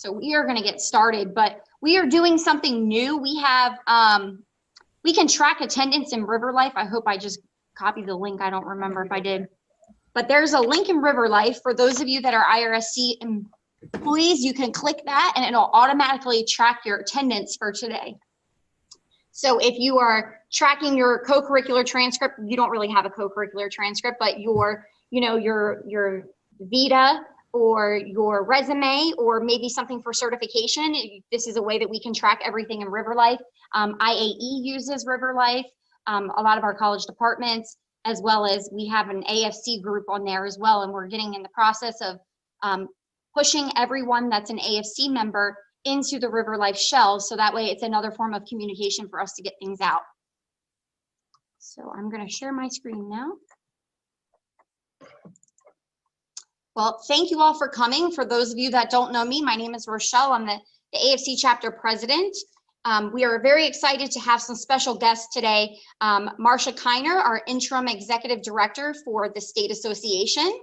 So we are going to get started, but we are doing something new. We have, we can track attendance in River Life. I hope I just copied the link. I don't remember if I did, but there's a link in River Life for those of you that are IRSC employees. You can click that and it'll automatically track your attendance for today. So if you are tracking your co-curricular transcript, you don't really have a co-curricular transcript, but your, your VITA or your resume, or maybe something for certification, this is a way that we can track everything in River Life. IAE uses River Life, a lot of our college departments, as well as we have an AFC group on there as well. And we're getting in the process of pushing everyone that's an AFC member into the River Life shell. So that way it's another form of communication for us to get things out. So I'm going to share my screen now. Well, thank you all for coming. For those of you that don't know me, my name is Rochelle. I'm the AFC chapter president. We are very excited to have some special guests today. Marcia Kiner, our interim executive director for the state association.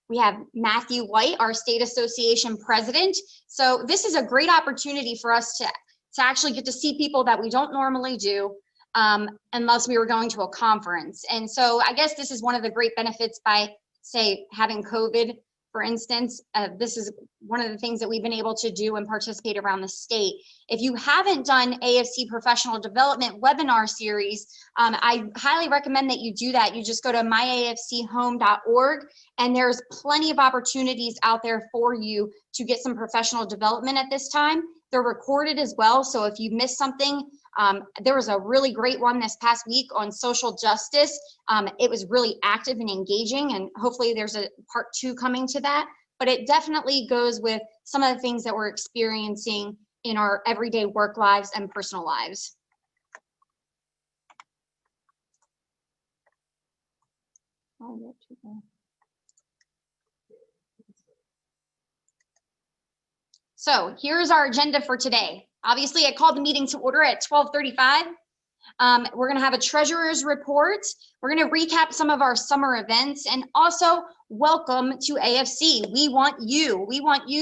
We have Matthew White, our state association president. So this is a great opportunity for us to actually get to see people that we don't normally do unless we were going to a conference. And so I guess this is one of the great benefits by, say, having COVID. For instance, this is one of the things that we've been able to do and participate around the state. If you haven't done AFC Professional Development webinar series, I highly recommend that you do that. You just go to myafchome.org, and there's plenty of opportunities out there for you to get some professional development at this time. They're recorded as well, so if you miss something, there was a really great one this past week on social justice. It was really active and engaging, and hopefully there's a part 2 coming to that, but it definitely goes with some of the things that we're experiencing in our everyday work lives and personal lives. So here's our agenda for today. Obviously, I called the meeting to order at 12:35. We're going to have a treasurer's report. We're going to recap some of our summer events, and also welcome to AFC. We want you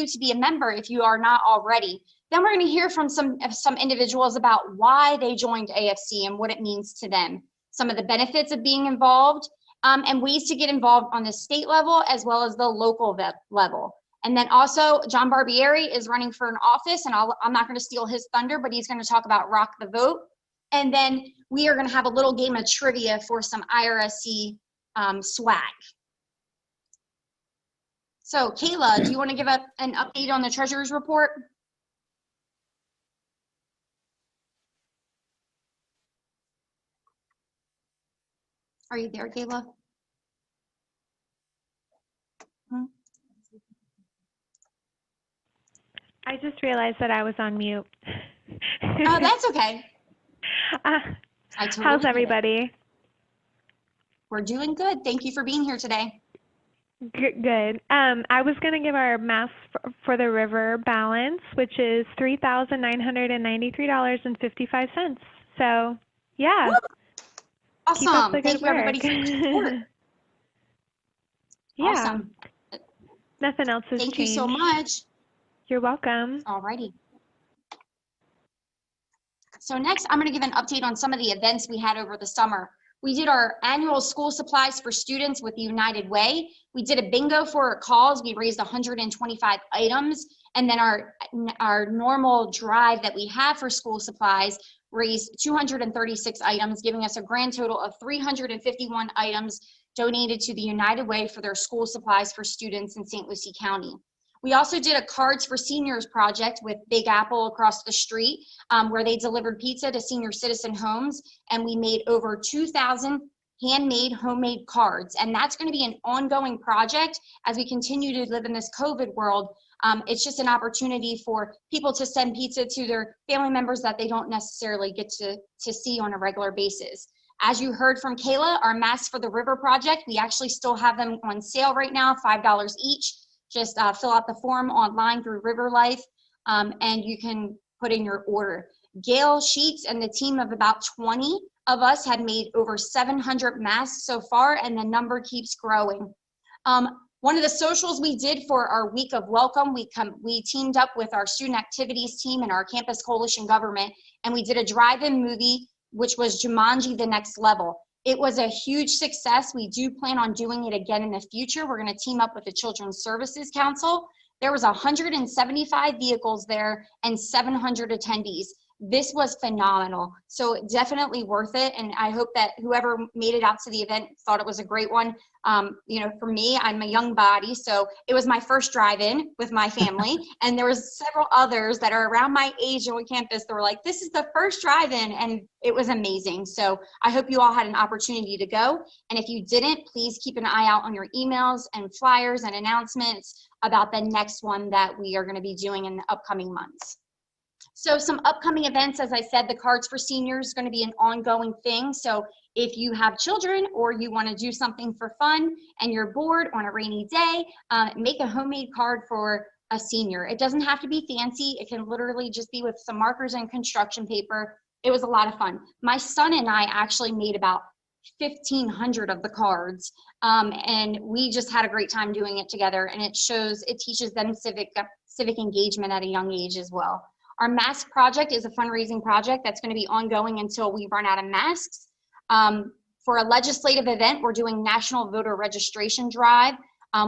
to be a member if you are not already. Then we're going to hear from some individuals about why they joined AFC and what it means to them, some of the benefits of being involved, and ways to get involved on the state level as well as the local level. And then also, John Barbieri is running for an office, and I'm not going to steal his thunder, but he's going to talk about Rock the Vote. And then we are going to have a little game of trivia for some IRSC swag. So, Kayla, do you want to give an update on the treasurer's report? Are you there, Kayla? I just realized that I was on mute. Oh, that's okay. How's everybody? We're doing good. Thank you for being here today. Good. I was going to give our Mass for the River balance, which is $3,993.55. So, yeah. Woo! Awesome. Thank you, everybody, for your support. Yeah. Awesome. Nothing else has changed. Thank you so much. You're welcome. Alrighty. So next, I'm going to give an update on some of the events we had over the summer. We did our annual school supplies for students with the United Way. We did a bingo for our calls. We raised 125 items. And then our normal drive that we have for school supplies raised 236 items, giving us a grand total of 351 items donated to the United Way for their school supplies for students in St. Lucie County. We also did a Cards for Seniors project with Big Apple across the street, where they delivered pizza to senior citizen homes, and we made over 2,000 handmade, homemade cards. And that's going to be an ongoing project as we continue to live in this COVID world. It's just an opportunity for people to send pizza to their family members that they don't necessarily get to see on a regular basis. As you heard from Kayla, our Masks for the River project, we actually still have them on sale right now, $5 each. Just fill out the form online through River Life, and you can put in your order. Gail Sheets and the team of about 20 of us had made over 700 masks so far, and the number keeps growing. One of the socials we did for our week of welcome, we teamed up with our student activities team and our campus coalition government, and we did a drive-in movie, which was Jumanji: The Next Level. It was a huge success. We do plan on doing it again in the future. We're going to team up with the Children's Services Council. There was 175 vehicles there and 700 attendees. This was phenomenal. So definitely worth it. And I hope that whoever made it out to the event thought it was a great one. You know, for me, I'm a young body, so it was my first drive-in with my family. And there was several others that are around my age on campus that were like, this is the first drive-in, and it was amazing. So I hope you all had an opportunity to go. And if you didn't, please keep an eye out on your emails and flyers and announcements about the next one that we are going to be doing in the upcoming months. So some upcoming events, as I said, the Cards for Seniors is going to be an ongoing thing. So if you have children or you want to do something for fun and you're bored on a rainy day, make a homemade card for a senior. It doesn't have to be fancy. It can literally just be with some markers and construction paper. It was a lot of fun. My son and I actually made about 1,500 of the cards, and we just had a great time doing it together. And it teaches them civic engagement at a young age as well. Our mask project is a fundraising project that's going to be ongoing until we run out of masks. For a legislative event, we're doing National Voter Registration Drive,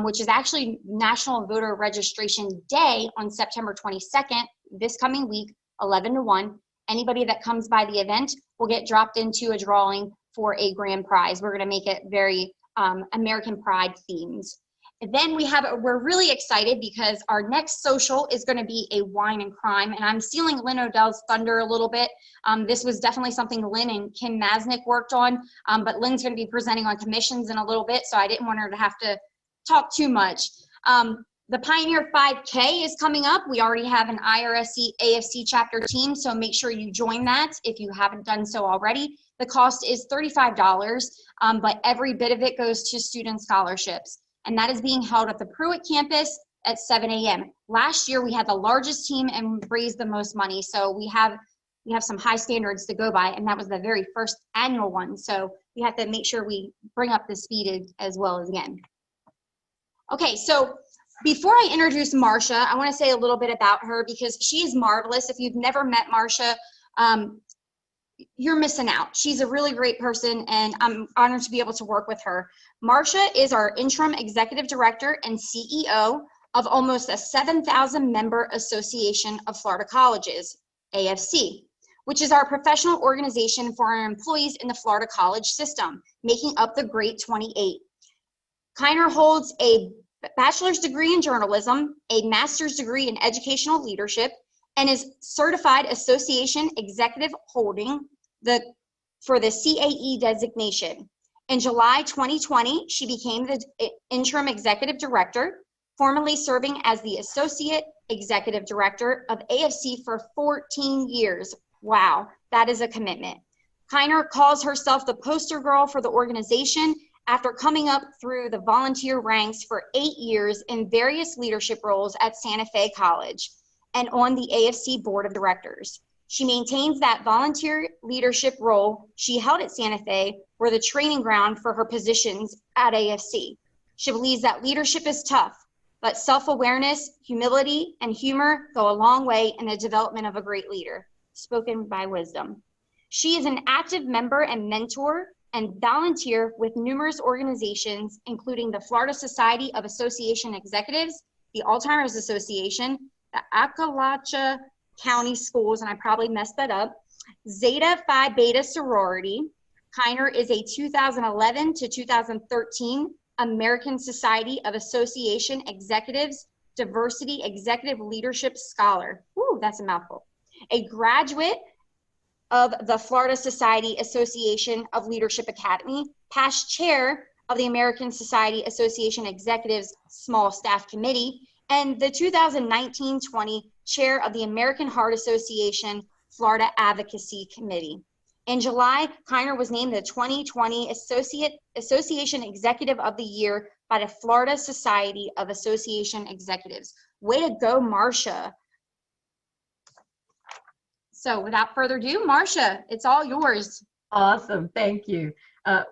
which is actually National Voter Registration Day on September 22nd, this coming week, 11 to 1. Anybody that comes by the event will get dropped into a drawing for a grand prize. We're going to make it very American Pride themed. And then we're really excited because our next social is going to be a wine and crime, and I'm stealing Lynn Odell's thunder a little bit. This was definitely something Lynn and Kim Masnick worked on, but Lynn's going to be presenting on commissions in a little bit, so I didn't want her to have to talk too much. The Pioneer 5K is coming up. We already have an IRSC AFC chapter team, so make sure you join that if you haven't done so already. The cost is $35, but every bit of it goes to student scholarships. And that is being held at the Pruitt campus at 7 a.m. Last year, we had the largest team and raised the most money. So we have some high standards to go by, and that was the very first annual one. So we have to make sure we bring up the speed as well as again. Okay, so before I introduce Marcia, I want to say a little bit about her because she is marvelous. If you've never met Marcia, you're missing out. She's a really great person, and I'm honored to be able to work with her. Marcia is our interim executive director and CEO of almost a 7,000 member Association of Florida Colleges, AFC, which is our professional organization for our employees in the Florida college system, making up the Great 28. Kiner holds a bachelor's degree in journalism, a master's degree in educational leadership, and is certified association executive holding for the CAE designation. In July 2020, she became the interim executive director, formerly serving as the associate executive director of AFC for 14 years. Wow, that is a commitment. Kiner calls herself the poster girl for the organization after coming up through the volunteer ranks for 8 years in various leadership roles at Santa Fe College and on the AFC board of directors. She maintains that volunteer leadership role she held at Santa Fe were the training ground for her positions at AFC. She believes that leadership is tough, but self-awareness, humility, and humor go a long way in the development of a great leader. Spoken by wisdom. She is an active member and mentor and volunteer with numerous organizations, including the Florida Society of Association Executives, the Alzheimer's Association, the Appalachia County Schools, and I probably messed that up, Zeta Phi Beta Sorority. Kiner is a 2011 to 2013 American Society of Association Executives Diversity Executive Leadership Scholar. Ooh, that's a mouthful. A graduate of the Florida Society Association of Leadership Academy, past chair of the American Society Association Executives Small Staff Committee, and the 2019-20 chair of the American Heart Association Florida Advocacy Committee. In July, Kiner was named the 2020 Association Executive of the Year by the Florida Society of Association Executives. Way to go, Marcia. So without further ado, Marcia, it's all yours. Awesome, thank you.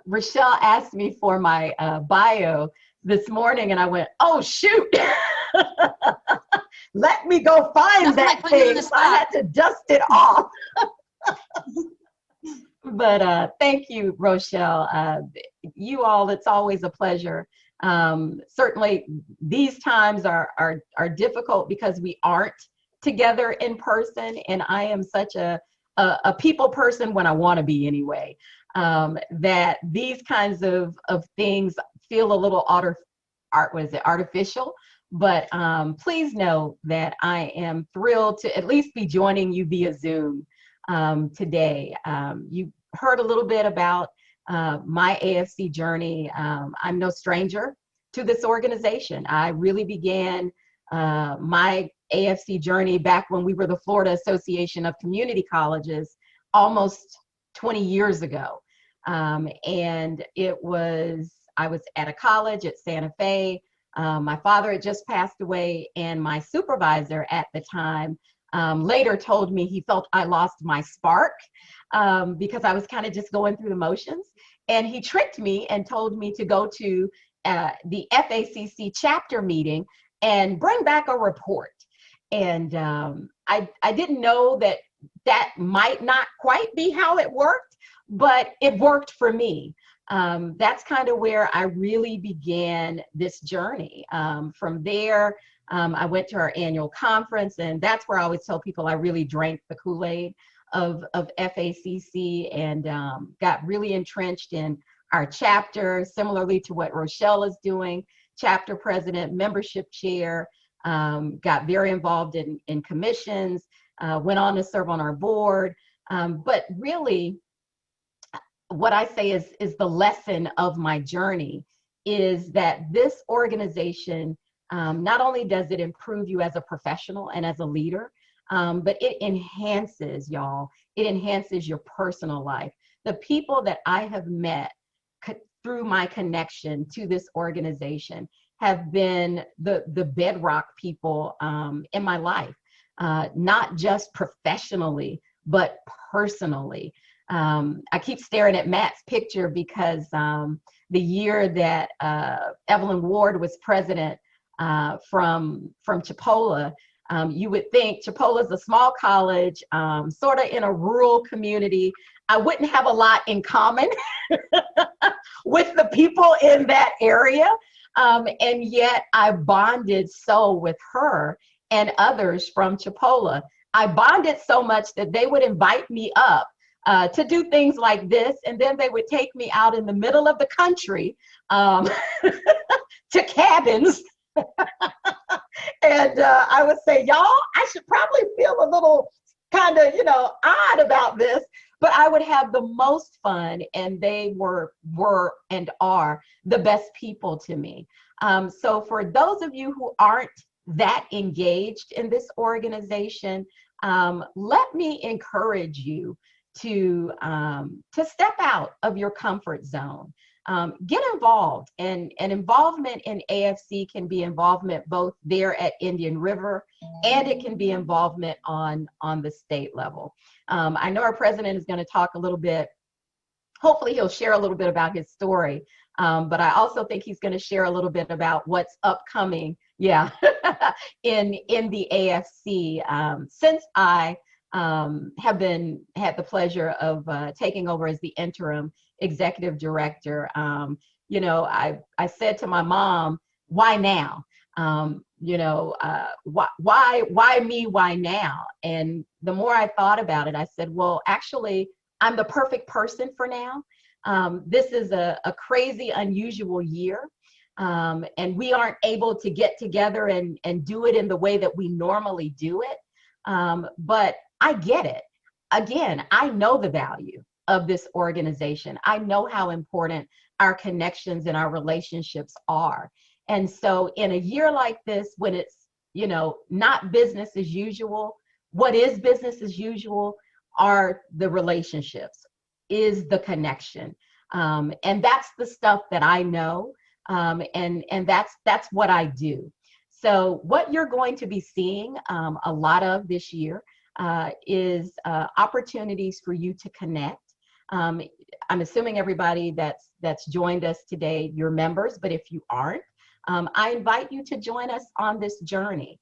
Rochelle asked me for my bio. this morning and I went, oh, shoot. Let me go find that thing. So I had to dust it off. But thank you, Rochelle. You all, it's always a pleasure. Certainly these times are difficult because we aren't together in person, and I am such a people person when I want to be anyway, that these kinds of things feel a little artificial. But please know that I am thrilled to at least be joining you via Zoom today. You heard a little bit about my AFC journey. I'm no stranger to this organization. I really began my AFC journey back when we were the Florida Association of Community Colleges almost 20 years ago. And I was at a college at Santa Fe. My father had just passed away, and my supervisor at the time later told me he felt I lost my spark because I was kind of just going through the motions. And he tricked me and told me to go to the FACC chapter meeting and bring back a report. And I didn't know that might not quite be how it worked, but it worked for me. That's kind of where I really began this journey. From there, I went to our annual conference, and that's where I always tell people I really drank the Kool-Aid of FACC and got really entrenched in our chapter, similarly to what Rochelle is doing, chapter president, membership chair, got very involved in commissions, went on to serve on our board. But really, what I say is the lesson of my journey is that this organization, not only does it improve you as a professional and as a leader, but it enhances, y'all, it enhances your personal life. The people that I have met through my connection to this organization have been the bedrock people in my life, not just professionally, but personally. I keep staring at Matt's picture because the year that Evelyn Ward was president from Chipola, you would think Chipola is a small college, sort of in a rural community. I wouldn't have a lot in common with the people in that area. And yet I bonded so with her and others from Chipola. I bonded so much that they would invite me up to do things like this, and then they would take me out in the middle of the country to cabins. And I would say, y'all, I should probably feel a little kind of, odd about this, but I would have the most fun, and they were and are the best people to me. So for those of you who aren't that engaged in this organization, let me encourage you to step out of your comfort zone. Get involved, and involvement in AFC can be involvement both there at Indian River, and it can be involvement on the state level. I know our president is going to talk a little bit. Hopefully he'll share a little bit about his story, but I also think he's going to share a little bit about what's upcoming, in the AFC. Since I had the pleasure of taking over as the interim executive director, I said to my mom, why now? Why me, why now? And the more I thought about it, I said, well, actually, I'm the perfect person for now. This is a crazy, unusual year. And we aren't able to get together and do it in the way that we normally do it. But I get it. Again, I know the value of this organization. I know how important our connections and our relationships are. And so in a year like this, when it's, not business as usual, what is business as usual are the relationships, is the connection. And that's the stuff that I know. And that's what I do. So what you're going to be seeing a lot of this year is opportunities for you to connect. I'm assuming everybody that's joined us today, you're members, but if you aren't, I invite you to join us on this journey.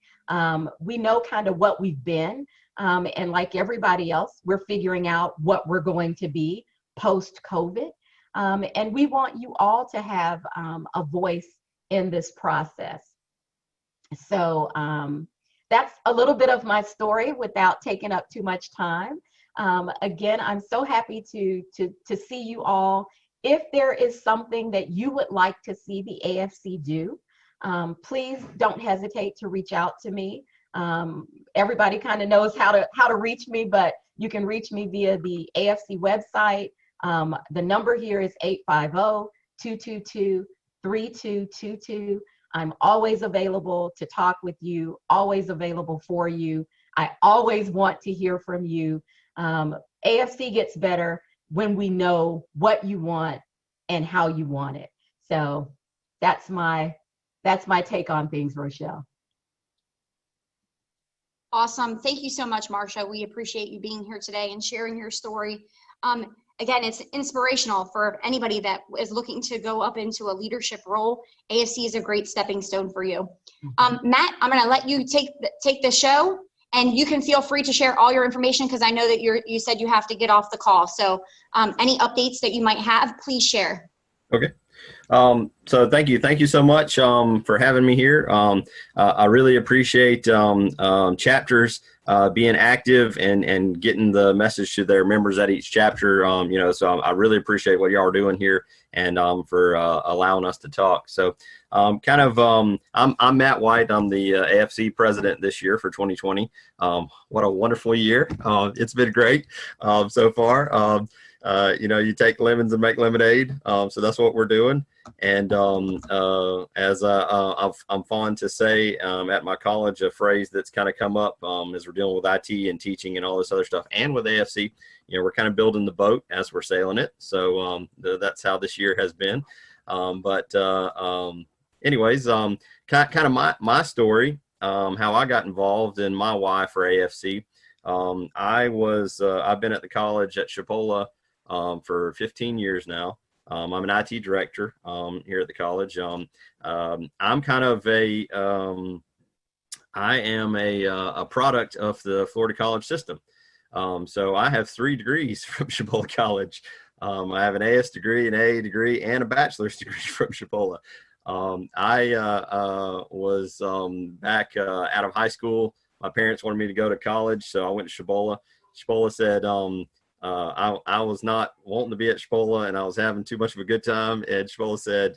We know kind of what we've been, and like everybody else, we're figuring out what we're going to be post-COVID. And we want you all to have a voice in this process. So that's a little bit of my story without taking up too much time. Again, I'm so happy to see you all. If there is something that you would like to see the AFC do, please don't hesitate to reach out to me. Everybody kind of knows how to reach me, but you can reach me via the AFC website. The number here is 850-222-3222. I'm always available to talk with you, always available for you. I always want to hear from you. AFC gets better when we know what you want and how you want it. So that's my take on things, Rochelle. Awesome. Thank you so much, Marcia. We appreciate you being here today and sharing your story. Again, it's inspirational for anybody that is looking to go up into a leadership role. AFC is a great stepping stone for you. Matt, I'm going to let you take the show, and you can feel free to share all your information because I know that you said you have to get off the call. So any updates that you might have, please share. Okay. So thank you so much for having me here. I really appreciate chapters being active and getting the message to their members at each chapter. So I really appreciate what y'all are doing here and for allowing us to talk. So I'm Matt White. I'm the AFC president this year for 2020. What a wonderful year. It's been great so far. You take lemons and make lemonade. So that's what we're doing. And as I'm fond to say at my college, a phrase that's kind of come up as we're dealing with IT and teaching and all this other stuff, and with AFC, we're kind of building the boat as we're sailing it. So that's how this year has been. Anyways, kind of my story, how I got involved and my why for AFC. I've been at the college at Chipola for 15 years now. I'm an IT director here at the college. I'm kind of I am a product of the Florida college system. So I have 3 degrees from Chipola College. I have an AS degree, an AA degree, and a bachelor's degree from Chipola. I was back out of high school. My parents wanted me to go to college, so I went to Chipola. Chipola said, I was not wanting to be at Chipola and I was having too much of a good time. And Chipola said,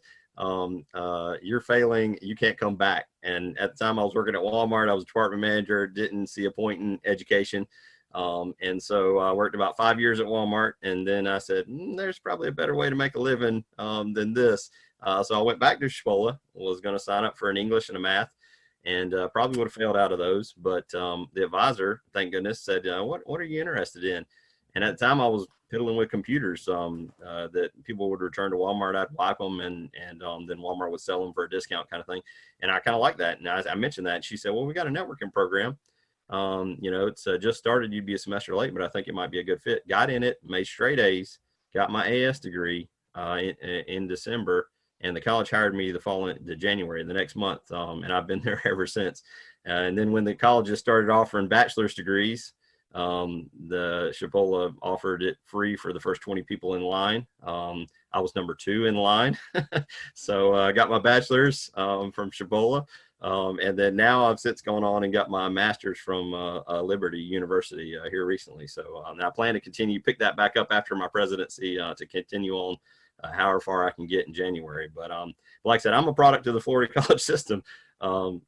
you're failing, you can't come back. And at the time I was working at Walmart, I was a department manager, didn't see a point in education. And so I worked about 5 years at Walmart. And then I said, there's probably a better way to make a living than this. So I went back to Chipola, was going to sign up for an English and a math. And probably would have failed out of those. But the advisor, thank goodness, said, what are you interested in? And at the time I was piddling with computers that people would return to Walmart. I'd wipe them and then Walmart would sell them for a discount kind of thing. And I kind of like that. And I mentioned that. And she said, well, we got a networking program. It's just started. You'd be a semester late, but I think it might be a good fit. Got in it, made straight A's, got my AS degree in December. And the college hired me the January, the next month. And I've been there ever since. And then when the colleges started offering bachelor's degrees, the Chipola offered it free for the first 20 people in line. I was number 2 in line. So I got my bachelor's from Chipola. And then now I've since gone on and got my master's from Liberty University here recently. So I plan to pick that back up after my presidency to continue on however far I can get in January. But like I said, I'm a product of the Florida college system. I'm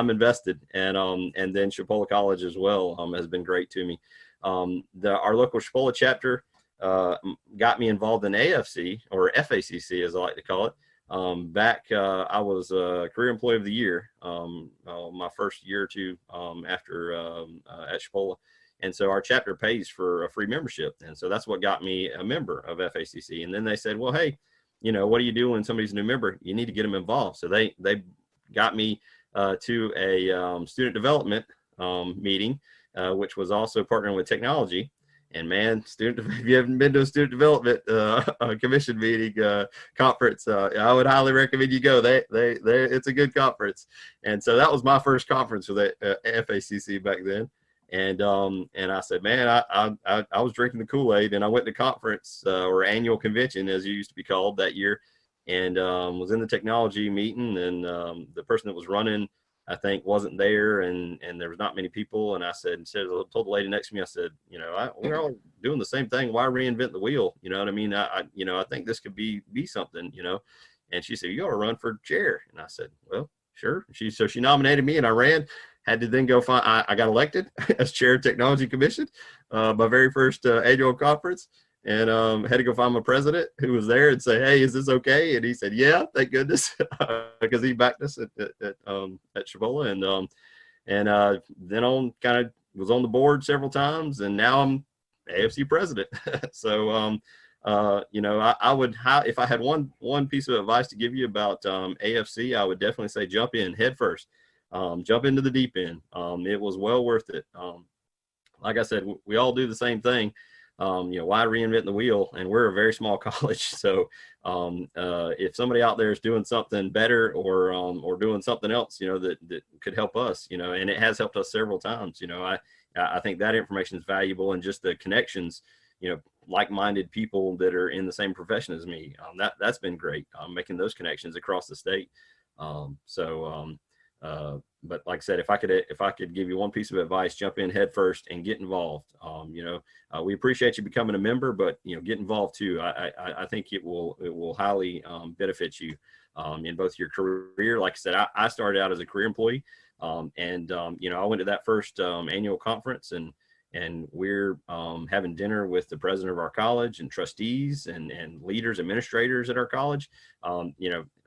invested, and then Chipola College as well has been great to me. Our local Chipola chapter got me involved in AFC, or FACC as I like to call it. I was a career employee of the year my first year or two after at Chipola. And so our chapter pays for a free membership. And so that's what got me a member of FACC. And then they said, well, hey, what do you do when somebody's a new member? You need to get them involved. So they got me to a student development meeting, which was also partnering with technology. And man, if you haven't been to a student development commission meeting conference, I would highly recommend you go. It's a good conference. And so that was my first conference with FACC back then. And I said, man, I was drinking the Kool-Aid, and I went to conference or annual convention, as it used to be called, that year, and was in the technology meeting, and the person that was running, I think, wasn't there, and there was not many people. And I told the lady next to me, I said, we're all doing the same thing. Why reinvent the wheel? You know what I mean? I think this could be something, And she said, you ought to run for chair. And I said, well, sure. So she nominated me, and I ran. Had to then go find, I got elected as chair of technology commission, my very first annual conference, and had to go find my president, who was there, and say, hey, is this okay? And he said, yeah, thank goodness, because he backed us at Cibola. And then on kind of was on the board several times, and now I'm AFC president. So, I would, if I had one piece of advice to give you about AFC, I would definitely say jump in head first. Jump into the deep end. It was well worth it. Like I said, we all do the same thing. Why reinvent the wheel? And we're a very small college. So if somebody out there is doing something better or doing something else, that could help us, and it has helped us several times, I think that information is valuable, and just the connections, like-minded people that are in the same profession as me. That's been great. Making those connections across the state. But like I said, if I could give you one piece of advice, jump in head first and get involved. We appreciate you becoming a member, but get involved too. I think it will highly benefit you in both your career. Like I said, I started out as a career employee, and I went to that first annual conference, and we're having dinner with the president of our college and trustees and leaders, administrators at our college.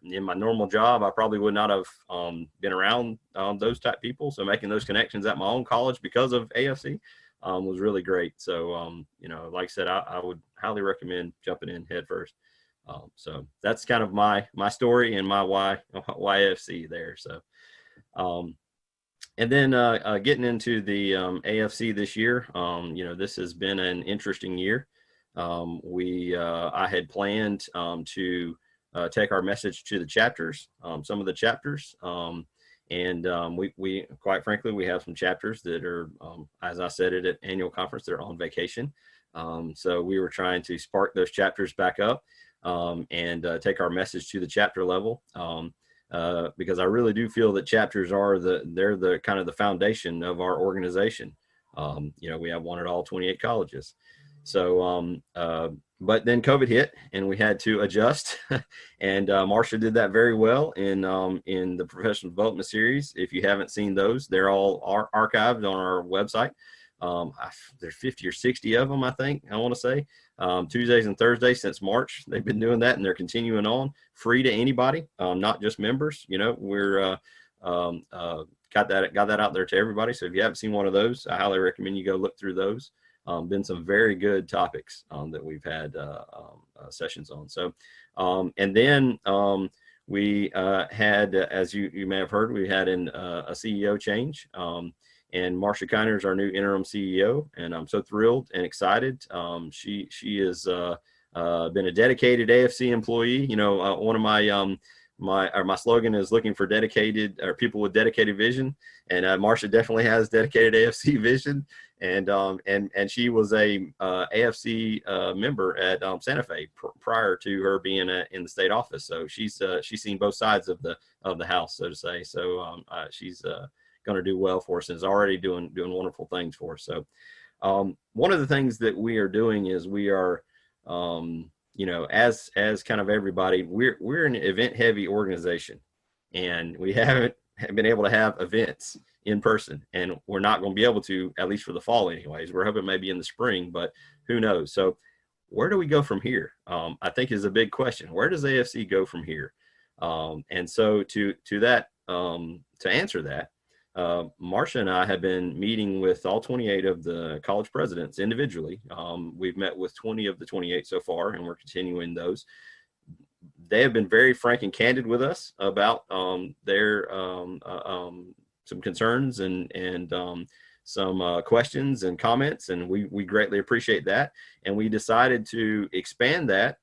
In my normal job, I probably would not have been around those type people. So making those connections at my own college because of AFC was really great. So, like I said, I would highly recommend jumping in head first. So that's kind of my story and my why AFC there. So, and then getting into the AFC this year, this has been an interesting year. I had planned to take our message to the chapters, some of the chapters, and we quite frankly, we have some chapters that are, as I said at annual conference, they're on vacation. So we were trying to spark those chapters back up and take our message to the chapter level. Because I really do feel that chapters they're the kind of the foundation of our organization. We have one at all 28 colleges. So, but then COVID hit and we had to adjust, and Marcia did that very well in the professional development series. If you haven't seen those, they're all archived on our website. There's 50 or 60 of them, I think, I want to say. Tuesdays and Thursdays since March, they've been doing that, and they're continuing on, free to anybody, not just members. We're got that out there to everybody. So if you haven't seen one of those, I highly recommend you go look through those. Been some very good topics that we've had sessions on. So, and then we had, as you may have heard, we had a CEO change. And Marcia Kiner is our new interim CEO, and I'm so thrilled and excited. She has been a dedicated AFC employee. One of my slogan is looking for dedicated or people with dedicated vision, and Marcia definitely has dedicated AFC vision. And she was a AFC member at Santa Fe prior to her being in the state office. So she's seen both sides of the house, so to say. So she's going to do well for us and is already doing wonderful things for us. So one of the things that we are doing is we are, as kind of everybody, we're an event heavy organization, and we haven't been able to have events in person, and we're not going to be able to, at least for the fall anyways. We're hoping maybe in the spring, but who knows? So where do we go from here? I think is a big question. Where does AFC go from here? And so to answer that, Marcia and I have been meeting with all 28 of the college presidents individually. We've met with 20 of the 28 so far, and we're continuing those. They have been very frank and candid with us about their some concerns and some questions and comments, and we greatly appreciate that. And we decided to expand that.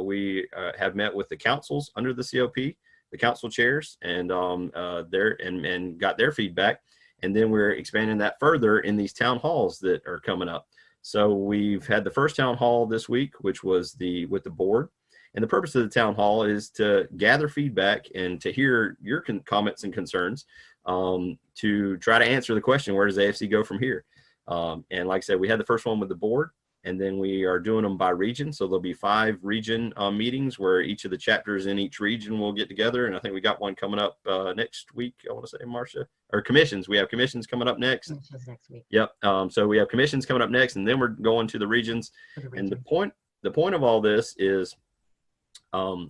We have met with the councils under the COP, the council chairs, and and got their feedback. And then we're expanding that further in these town halls that are coming up. So we've had the first town hall this week, which was with the board. And the purpose of the town hall is to gather feedback and to hear your comments and concerns, to try to answer the question, where does AFC go from here? And like I said, we had the first one with the board, and then we are doing them by region. So there'll be 5 region meetings where each of the chapters in each region will get together. And I think we got one coming up next week, I want to say, Marcia, or commissions. We have commissions coming up next. Commissions next week. Yep. So we have commissions coming up next, and then we're going to the regions. And the point of all this is, I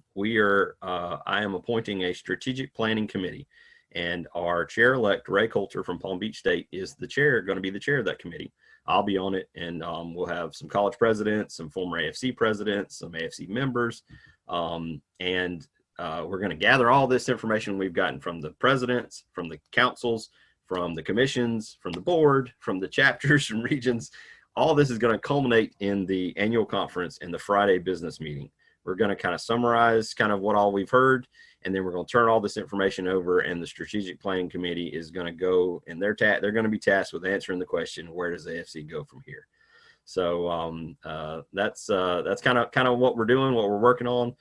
am appointing a strategic planning committee, and our chair-elect, Ray Coulter from Palm Beach State, is going to be the chair of that committee. I'll be on it, and we'll have some college presidents, some former AFC presidents, some AFC members, and we're going to gather all this information we've gotten from the presidents, from the councils, from the commissions, from the board, from the chapters and regions. All this is going to culminate in the annual conference and the Friday business meeting. We're going to kind of summarize kind of what all we've heard, and then we're going to turn all this information over, and the strategic planning committee is going to go, and they're going to be tasked with answering the question, where does the AFC go from here? So that's kind of what we're doing, what we're working on.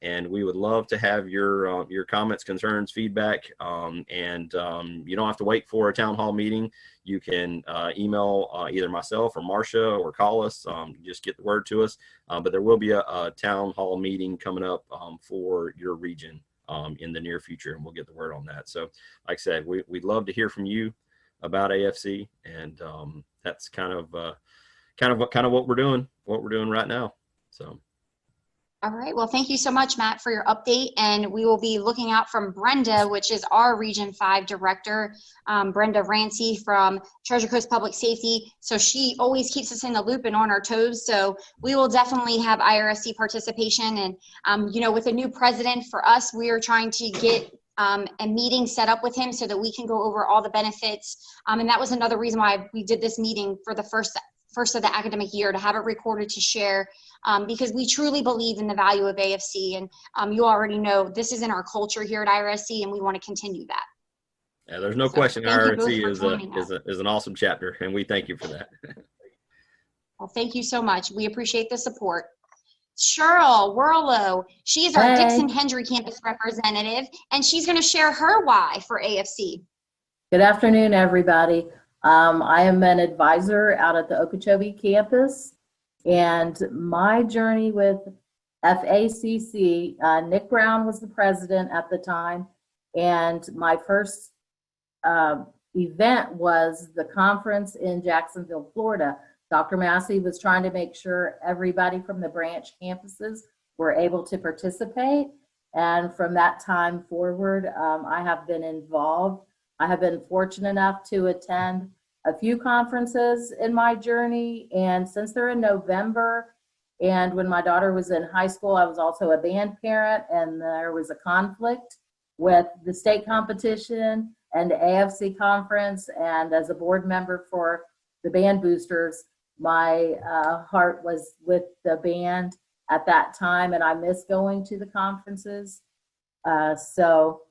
And we would love to have your comments, concerns, feedback. And you don't have to wait for a town hall meeting. You can email either myself or Marcia, or call us. Just get the word to us. But there will be a town hall meeting coming up for your region in the near future, and we'll get the word on that. So like I said, we'd love to hear from you about AFC, and that's kind of what we're doing right now. So. All right. Well, thank you so much, Matt, for your update. And we will be looking out from Brenda, which is our Region 5 Director, Brenda Rancy from Treasure Coast Public Safety. So she always keeps us in the loop and on our toes. So we will definitely have IRSC participation. And, with a new president for us, we are trying to get a meeting set up with him so that we can go over all the benefits. And that was another reason why we did this meeting for the first of the academic year, to have it recorded to share, because we truly believe in the value of AFC. And you already know this is in our culture here at IRSC, and we want to continue that. Yeah, there's no question IRSC is an awesome chapter, and we thank you for that. Well, thank you so much. We appreciate the support. Cheryl Werlow, she is our Dixon Hendry campus representative, and she's going to share her why for AFC. Good afternoon, everybody. I am an advisor out at the Okeechobee campus, and my journey with FACC, Nick Brown was the president at the time, and my first event was the conference in Jacksonville, Florida. Dr. Massey was trying to make sure everybody from the branch campuses were able to participate, and from that time forward, I have been involved. I have been fortunate enough to attend a few conferences in my journey, and since they're in November, and when my daughter was in high school, I was also a band parent, and there was a conflict with the state competition and the AFC conference, and as a board member for the band boosters, my heart was with the band at that time, and I miss going to the conferences. So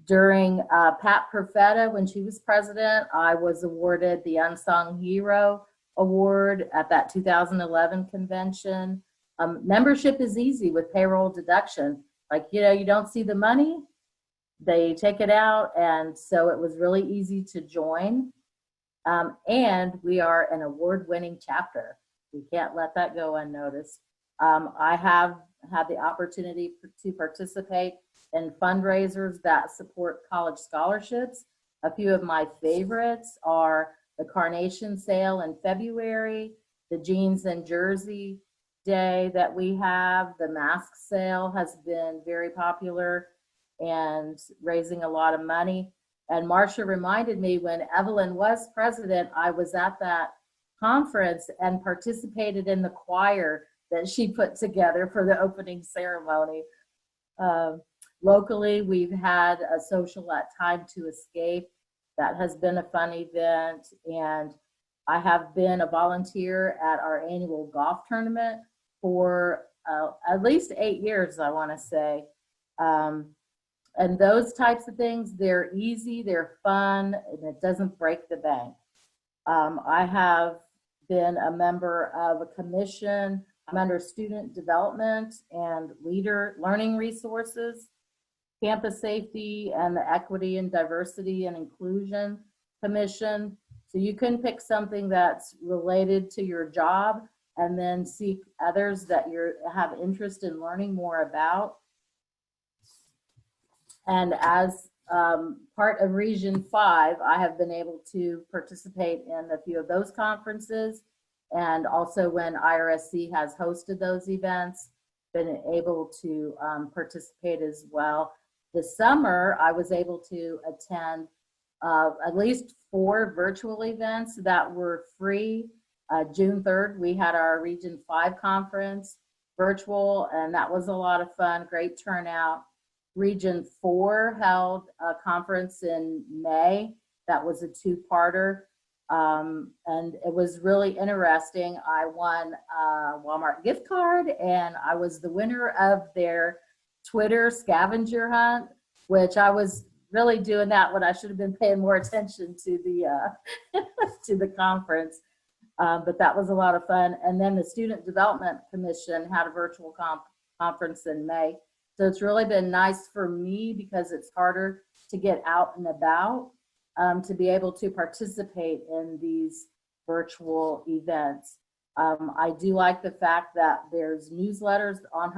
during Pat Perfetta, when she was president, I was awarded the Unsung Hero Award at that 2011 convention. Membership is easy with payroll deduction. Like, you don't see the money, they take it out, and so it was really easy to join. And we are an award-winning chapter. We can't let that go unnoticed. I have had the opportunity to participate in fundraisers that support college scholarships. A few of my favorites are the Carnation Sale in February, the Jeans and Jersey Day that we have, the mask sale has been very popular and raising a lot of money. And Marcia reminded me, when Evelyn was president, I was at that conference and participated in the choir that she put together for the opening ceremony. Locally, we've had a social at Time to Escape That has been a fun event. And I have been a volunteer at our annual golf tournament for at least 8 years, I want to say. And those types of things, they're easy, they're fun, and it doesn't break the bank. I have been a member of a commission. I'm under student development and learning resources, campus safety, and the equity and diversity and inclusion commission. So you can pick something that's related to your job and then seek others that you have interest in learning more about. And as part of Region 5, I have been able to participate in a few of those conferences, and also when IRSC has hosted those events, been able to participate as well. This summer, I was able to attend at least 4 virtual events that were free. June 3rd, we had our Region 5 conference virtual, and that was a lot of fun, great turnout. Region 4 held a conference in May. That was a 2-parter. And it was really interesting. I won a Walmart gift card, and I was the winner of their Twitter scavenger hunt, which I was really doing that when I should have been paying more attention to the to the conference. But that was a lot of fun. And then the Student Development Commission had a virtual conference in May. So it's really been nice for me because it's harder to get out and about to be able to participate in these virtual events. I do like the fact that there's newsletters on the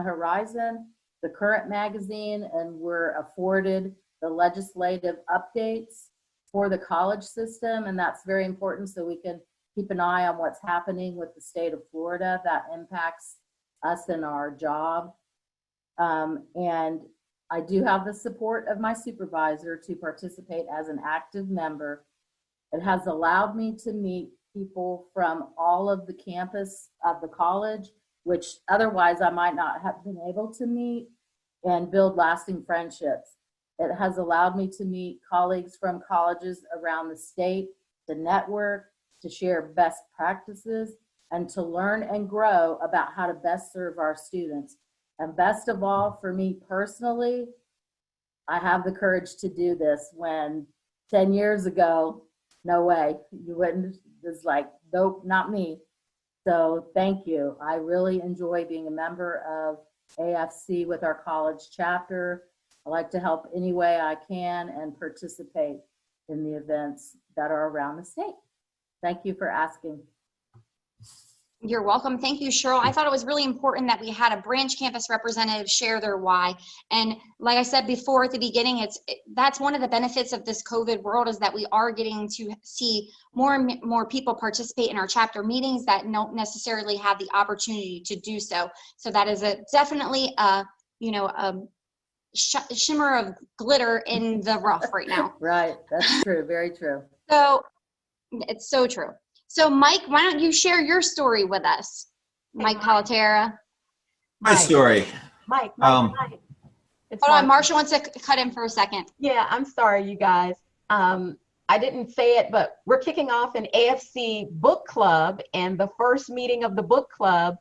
horizon, the current magazine, and we're afforded the legislative updates for the college system, and that's very important so we can keep an eye on what's happening with the state of Florida that impacts us and our job. And I do have the support of my supervisor to participate as an active member. It has allowed me to meet people from all of the campus of the college, which otherwise I might not have been able to meet, and build lasting friendships. It has allowed me to meet colleagues from colleges around the state, to network, to share best practices, and to learn and grow about how to best serve our students. And best of all, for me personally, I have the courage to do this when 10 years ago, no way, you wouldn't, it's like, nope, not me. So thank you. I really enjoy being a member of AFC with our college chapter. I like to help any way I can and participate in the events that are around the state. Thank you for asking. You're welcome. Thank you, Cheryl. I thought it was really important that we had a branch campus representative share their why. And like I said before at the beginning, that's one of the benefits of this COVID world, is that we are getting to see more and more people participate in our chapter meetings that don't necessarily have the opportunity to do so. So that is definitely a shimmer of glitter in the rough right now. Right. That's true. Very true. So it's so true. So Mike, why don't you share your story with us? Mike Palatera. My story. Mike. It's Hold on, Marsha wants to cut in for a second. Yeah, I'm sorry, you guys. I didn't say it, but we're kicking off an AFC book club, and the first meeting of the book club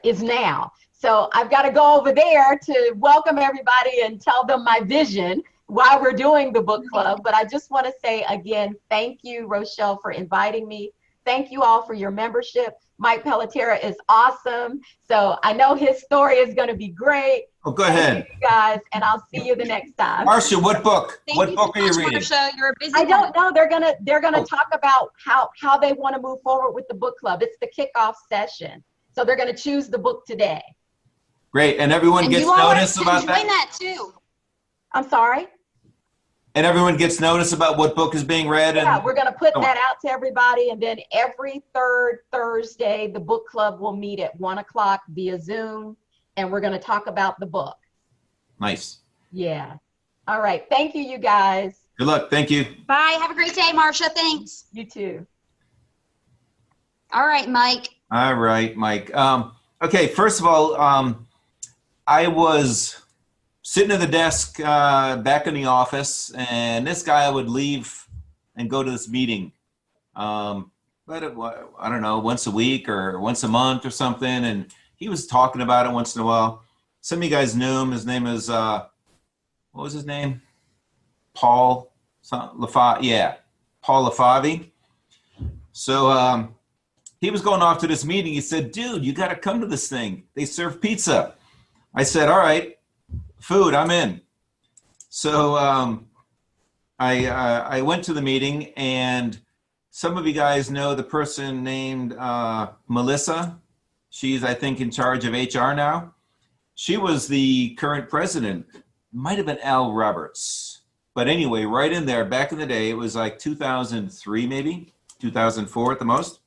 is now. So I've got to go over there to welcome everybody and tell them my vision while we're doing the book club. But I just want to say again, thank you, Rochelle, for inviting me. Thank you all for your membership. Mike Palatera is awesome. So I know his story is going to be great. Oh, go ahead. Thank you guys, and I'll see you the next time. Marcia, what book? Thank What book so are you much, reading? Marsha. You're a busy I don't know. They're gonna Oh. talk about how they want to move forward with the book club. It's the kickoff session. So they're going to choose the book today. Great, and everyone And gets you all notice can about join that? too. I'm sorry? And everyone gets notice about what book is being read? Yeah, And we're going to put Oh. that out to everybody. And then every third Thursday, the book club will meet at 1 o'clock via Zoom. And we're going to talk about the book. Nice. Yeah. All right. Thank you, you guys. Good luck. Thank you. Bye. Have a great day, Marsha. Thanks. You too. All right, Mike. All right, Mike. Okay, first of all, I was sitting at the desk back in the office, and this guy would leave and go to this meeting. But I don't know, once a week or once a month or something. And he was talking about it once in a while. Some of you guys knew him. His name is, what was his name? Paul LaFavi. Yeah, Paul LaFavi. So he was going off to this meeting. He said, dude, you got to come to this thing. They serve pizza. I said, all right, food, I'm in. So I went to the meeting, and some of you guys know the person named Melissa. She's, I think, in charge of HR now. She was the current president. Might have been Al Roberts. But anyway, right in there, back in the day, it was like 2003 maybe, 2004 at the most.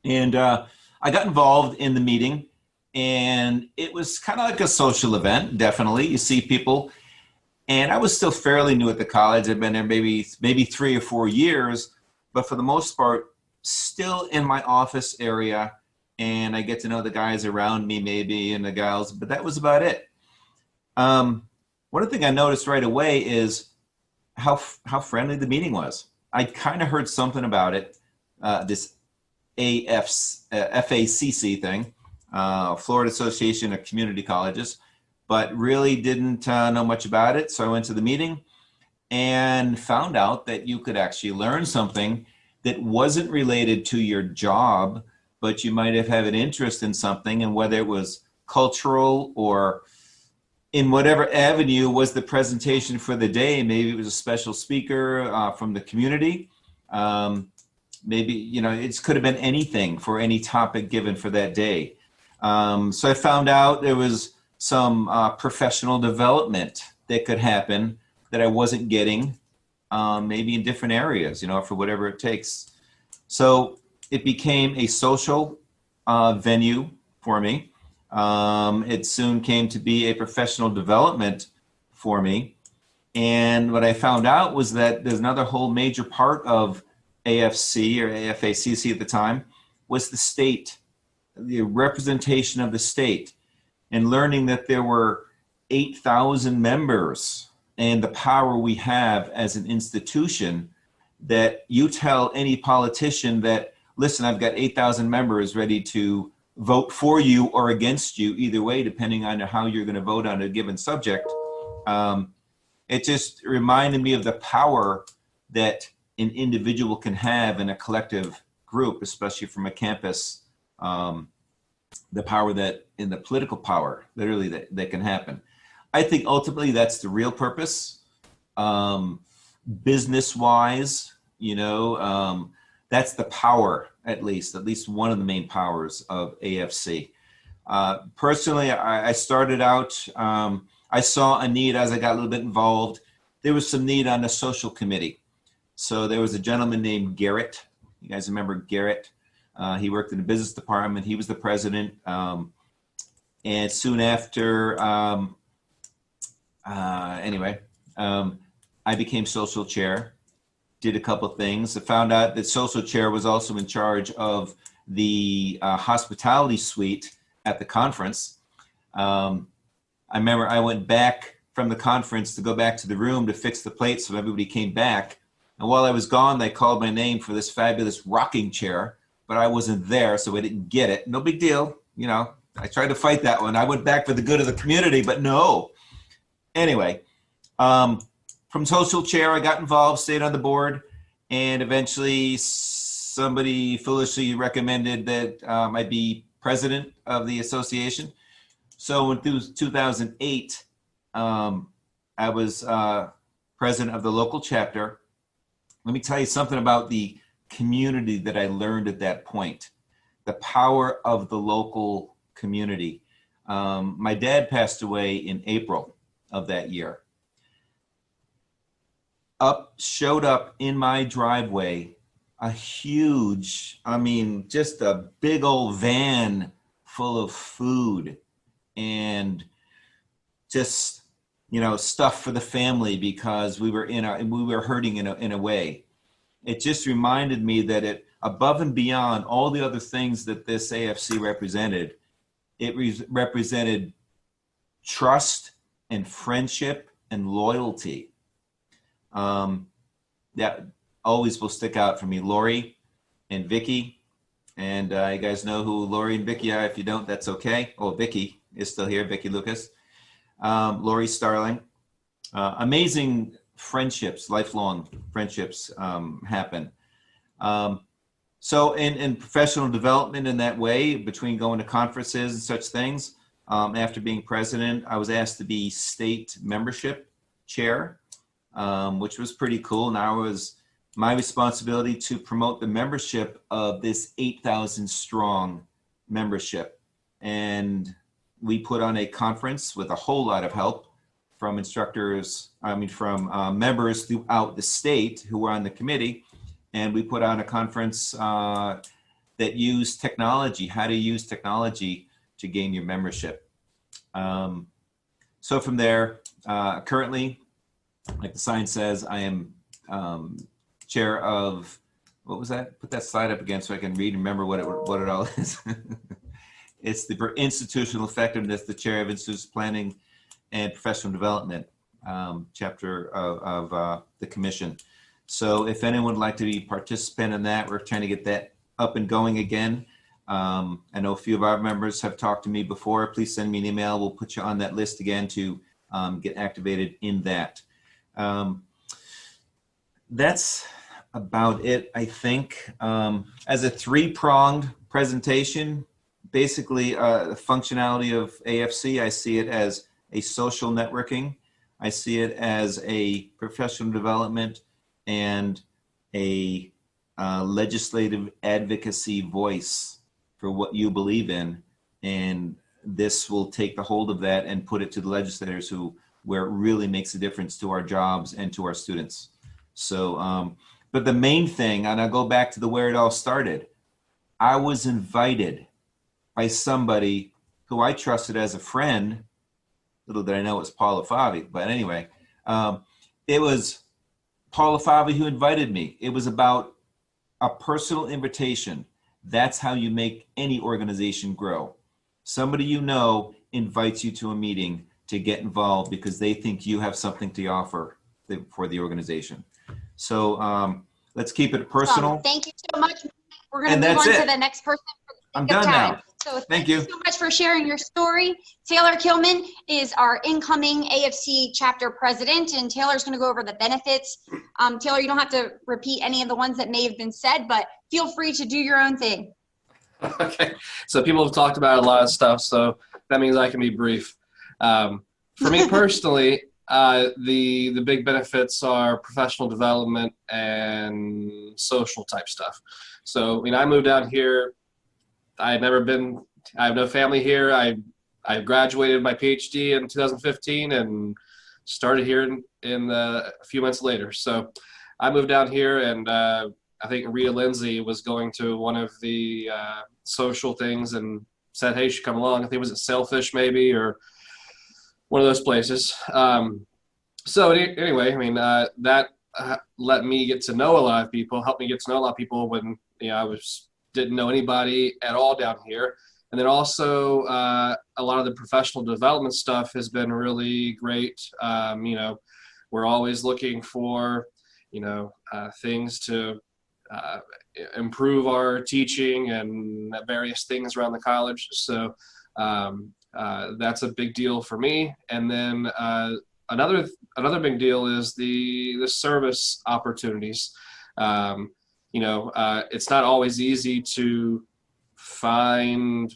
And I got involved in the meeting, and it was kind of like a social event, definitely. You see people, and I was still fairly new at the college. I'd been there maybe 3 or 4 years, but for the most part, still in my office area, and I get to know the guys around me maybe and the gals, but that was about it. One thing I noticed right away is how friendly the meeting was. I kind of heard something about it, this FACC thing, Florida Association of Community Colleges, but really didn't know much about it. So I went to the meeting and found out that you could actually learn something that wasn't related to your job, but you might have had an interest in something, and whether it was cultural or in whatever avenue was the presentation for the day. Maybe it was a special speaker from the community. Maybe, you know, it could have been anything for any topic given for that day. So I found out there was some professional development that could happen that I wasn't getting, maybe in different areas, you know, for whatever it takes. So it became a social venue for me. It soon came to be a professional development for me. And what I found out was that there's another whole major part of AFC or AFACC at the time was the state, the representation of the state, and learning that there were 8,000 members and the power we have as an institution, that you tell any politician that, listen, I've got 8,000 members ready to vote for you or against you, either way, depending on how you're going to vote on a given subject. It just reminded me of the power that an individual can have in a collective group, especially from a campus, the power that in the political power, literally, that can happen. I think ultimately that's the real purpose. Business-wise, you know, that's the power, at least one of the main powers of AFC. Personally, I started out, I saw a need as I got a little bit involved. There was some need on the social committee. So there was a gentleman named Garrett. You guys remember Garrett? He worked in the business department. He was the president. And soon after, I became social chair, did a couple of things. I found out that social chair was also in charge of the hospitality suite at the conference. I remember I went back from the conference to go back to the room to fix the plates so everybody came back. And while I was gone, they called my name for this fabulous rocking chair, but I wasn't there, so I didn't get it. No big deal. You know, I tried to fight that one. I went back for the good of the community, but no. Anyway, from social chair, I got involved, stayed on the board, and eventually somebody foolishly recommended that I be president of the association. So in 2008, I was president of the local chapter. Let me tell you something about the community that I learned at that point, the power of the local community. My dad passed away in April of that year. Showed up in my driveway a huge, just a big old van full of food and just, you know, stuff for the family because we were hurting in a way. It just reminded me that it, above and beyond all the other things that this AFC represented, it represented trust and friendship and loyalty. That always will stick out for me. Lori and Vicky, and you guys know who Lori and Vicky are. If you don't, that's okay. Oh, Vicky is still here, Vicky Lucas. Lori Starling. Amazing friendships, lifelong friendships happen. So in professional development in that way, between going to conferences and such things, after being president, I was asked to be state membership chair, which was pretty cool. Now it was my responsibility to promote the membership of this 8,000 strong membership. And we put on a conference with a whole lot of help from from members throughout the state who were on the committee. And we put on a conference that used technology, how to use technology to gain your membership. So from there, currently, like the sign says, I am chair of, what was that? Put that slide up again so I can read and remember what it all is. It's the for institutional effectiveness, the chair of institutional planning and professional development chapter of the commission. So if anyone would like to be a participant in that, we're trying to get that up and going again. I know a few of our members have talked to me before. Please send me an email. We'll put you on that list again to get activated in that. That's about it, I think. As a three-pronged presentation, basically the functionality of AFC, I see it as a social networking. I see it as a professional development and a legislative advocacy voice for what you believe in. And this will take the hold of that and put it to the legislators where it really makes a difference to our jobs and to our students. So, but the main thing, and I'll go back to where it all started, I was invited by somebody who I trusted as a friend. Little did I know it was Paula Favi, but anyway, it was Paula Favi who invited me. It was about a personal invitation. That's how you make any organization grow. Somebody you know invites you to a meeting to get involved because they think you have something to offer for the organization. So let's keep it personal. Thank you so much. We're going to move on to the next person. I'm done now. So thank you so much for sharing your story. Taylor Kilman is our incoming AFC chapter president, and Taylor's going to go over the benefits. Taylor, you don't have to repeat any of the ones that may have been said, but feel free to do your own thing. Okay, so people have talked about a lot of stuff, so that means I can be brief. For me personally, the big benefits are professional development and social type stuff. So, I moved out here. I have no family here. I graduated my PhD in 2015 and started here in a few months later. So I moved down here, and I think Rita Lindsay was going to one of the social things and said, hey, you should come along. I think it was at Sailfish maybe, or one of those places. So anyway, that let me get to know a lot of people, helped me get to know a lot of people when I didn't know anybody at all down here. And then also a lot of the professional development stuff has been really great. We're always looking for, things to improve our teaching and various things around the college. So that's a big deal for me. And then another big deal is the service opportunities. It's not always easy to find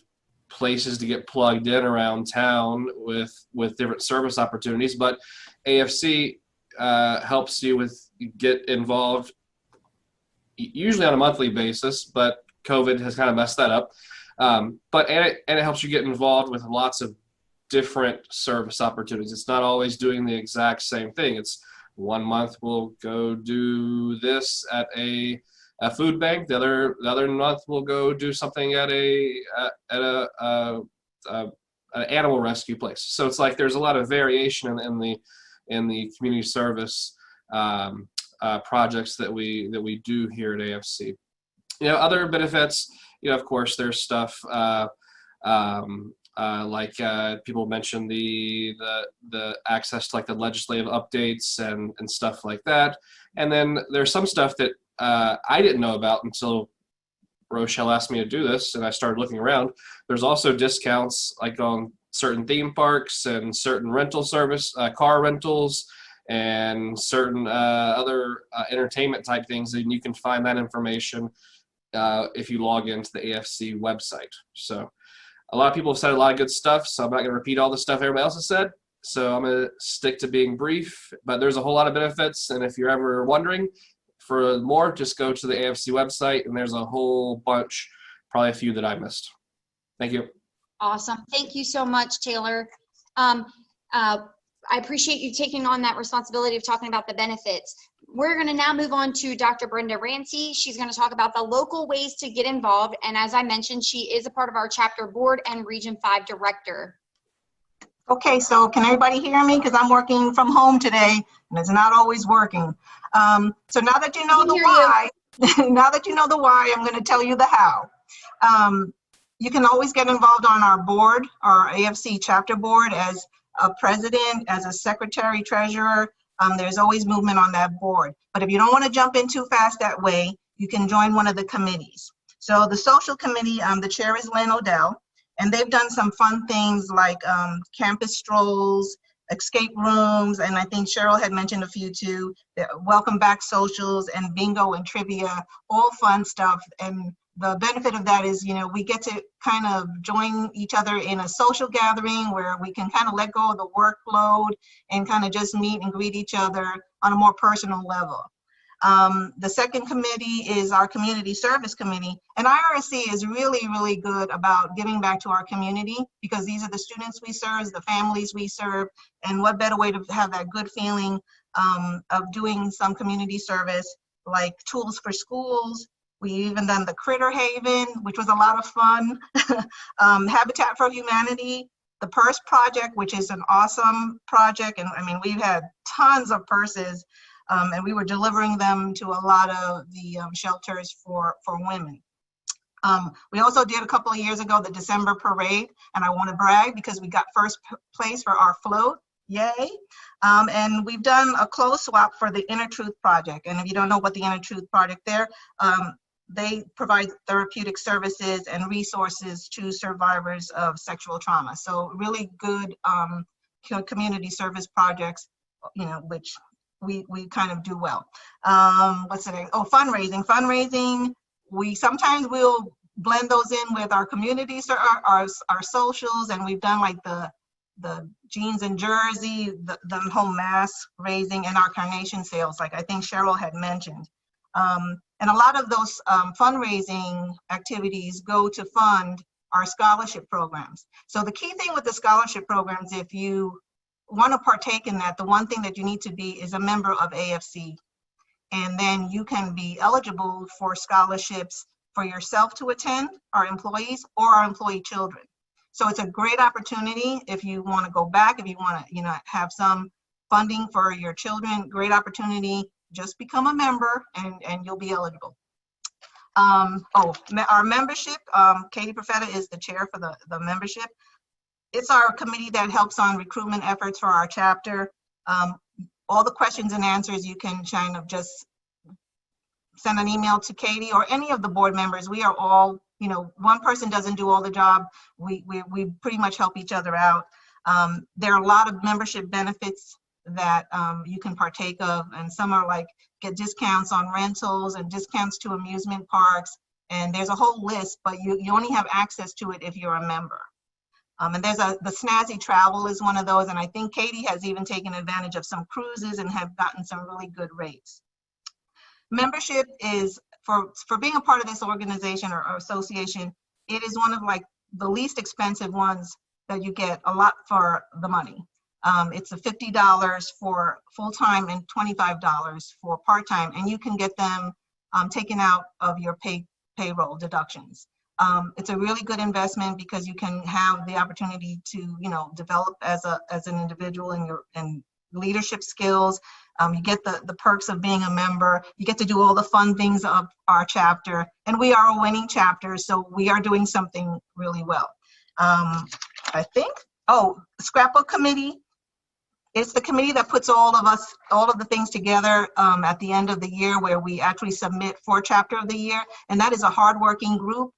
places to get plugged in around town with different service opportunities, but AFC helps you get involved usually on a monthly basis, but COVID has kind of messed that up. But it helps you get involved with lots of different service opportunities. It's not always doing the exact same thing. It's 1 month we'll go do this at a food bank. The other month we'll go do something at an animal rescue place. So it's like there's a lot of variation in the community service projects that we do here at AFC. Other benefits. Of course, there's stuff People mentioned the access to like the legislative updates and stuff like that. And then there's some stuff that I didn't know about until Rochelle asked me to do this, and I started looking around. There's also discounts like on certain theme parks and certain rental service, car rentals, and certain other entertainment type things, and you can find that information if you log into the AFC website. So a lot of people have said a lot of good stuff, so I'm not going to repeat all the stuff everybody else has said. So I'm going to stick to being brief, but there's a whole lot of benefits, and if you're ever wondering for more, just go to the AFC website, and there's a whole bunch, probably a few that I missed. Thank you. Awesome. Thank you so much, Taylor. I appreciate you taking on that responsibility of talking about the benefits. We're going to now move on to Dr. Brenda Rancy. She's going to talk about the local ways to get involved. And as I mentioned, she is a part of our chapter board and Region 5 director. Okay, so can everybody hear me? Because I'm working from home today and it's not always working. So now that you know the why, I'm going to tell you the how. You can always get involved on our board, our AFC chapter board, as a president, as a secretary, treasurer. There's always movement on that board. But if you don't want to jump in too fast that way, you can join one of the committees. So the social committee, the chair is Lynn Odell, and they've done some fun things like campus strolls, escape rooms, and I think Cheryl had mentioned a few too, welcome back socials and bingo and trivia, all fun stuff. And the benefit of that is, we get to kind of join each other in a social gathering where we can kind of let go of the workload and kind of just meet and greet each other on a more personal level. The second committee is our community service committee, and IRSC is really, really good about giving back to our community because these are the students we serve, the families we serve, and what better way to have that good feeling of doing some community service like tools for schools. We even done the Critter Haven, which was a lot of fun. Habitat for Humanity, the Purse Project, which is an awesome project. And I mean, we've had tons of purses and we were delivering them to a lot of the shelters for women. We also did a couple of years ago, the December parade, and I want to brag because we got first place for our float. Yay. And we've done a clothes swap for the Inner Truth Project. And if you don't know what the Inner Truth Project there, they provide therapeutic services and resources to survivors of sexual trauma. So really good community service projects, which we kind of do well. What's the name? Oh, fundraising. Fundraising, sometimes we'll blend those in with our communities, our socials, and we've done like the jeans and jersey, the home mask raising, and our carnation sales, like I think Cheryl had mentioned. And a lot of those fundraising activities go to fund our scholarship programs. So the key thing with the scholarship programs, if you want to partake in that, the one thing that you need to be is a member of AFC. And then you can be eligible for scholarships for yourself to attend, our employees, or our employee children. So it's a great opportunity if you want to go back, if you want to have some funding for your children, great opportunity. Just become a member and you'll be eligible. Our membership, Katie Profeta is the chair for the membership. It's our committee that helps on recruitment efforts for our chapter. All the questions and answers, you can kind of just send an email to Katie or any of the board members. We are all, one person doesn't do all the job. We pretty much help each other out. There are a lot of membership benefits that you can partake of, and some are like get discounts on rentals and discounts to amusement parks, and there's a whole list, but you only have access to it if you're a member. And there's the snazzy travel is one of those, and I think Katie has even taken advantage of some cruises and have gotten some really good rates. Membership is, for being a part of this organization or association, it is one of like the least expensive ones that you get a lot for the money. It's a $50 for full-time and $25 for part-time, and you can get them taken out of your payroll deductions. It's a really good investment because you can have the opportunity to, develop as an individual and leadership skills. You get the perks of being a member. You get to do all the fun things of our chapter, and we are a winning chapter, so we are doing something really well. I think, oh, scrapbook committee. It's the committee that puts all of the things together at the end of the year, where we actually submit for chapter of the year. And that is a hardworking group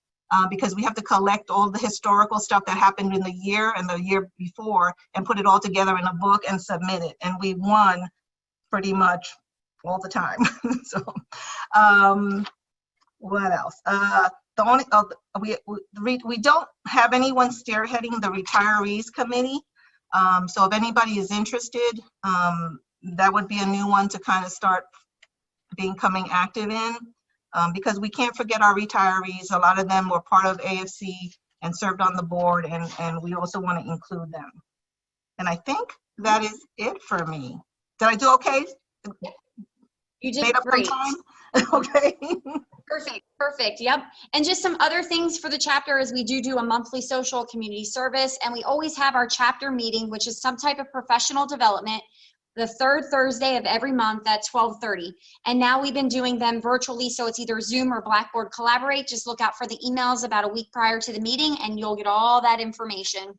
because we have to collect all the historical stuff that happened in the year and the year before and put it all together in a book and submit it. And we won pretty much all the time. So what else? The only we don't have anyone spearheading the retirees committee. So if anybody is interested, that would be a new one to kind of start becoming active in, because we can't forget our retirees. A lot of them were part of AFC and served on the board, and we also want to include them. And I think that is it for me. Did I do okay? You did Made up some great. time? Okay. Perfect, perfect. Yep. And just some other things for the chapter is we do a monthly social community service, and we always have our chapter meeting, which is some type of professional development, the third Thursday of every month at 12:30. And now we've been doing them virtually, so it's either Zoom or Blackboard Collaborate. Just look out for the emails about a week prior to the meeting, and you'll get all that information.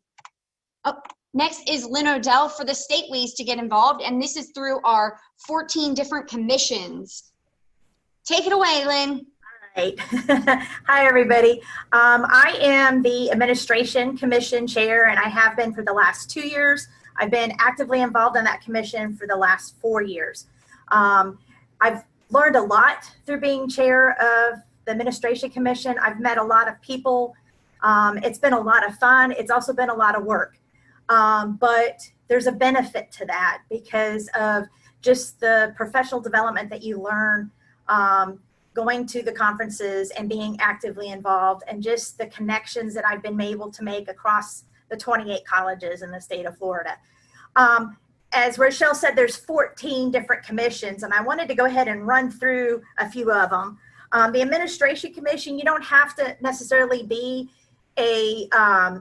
Oh, next is Lynn Odell for the state ways to get involved, and this is through our 14 different commissions. Take it away, Lynn. Right. Hi, everybody. I am the Administration Commission Chair, and I have been for the last 2 years. I've been actively involved in that commission for the last 4 years. I've learned a lot through being chair of the Administration Commission. I've met a lot of people. It's been a lot of fun. It's also been a lot of work. But there's a benefit to that because of just the professional development that you learn going to the conferences and being actively involved, and just the connections that I've been able to make across the 28 colleges in the state of Florida. As Rochelle said, there's 14 different commissions, and I wanted to go ahead and run through a few of them. The Administration Commission, you don't have to necessarily be a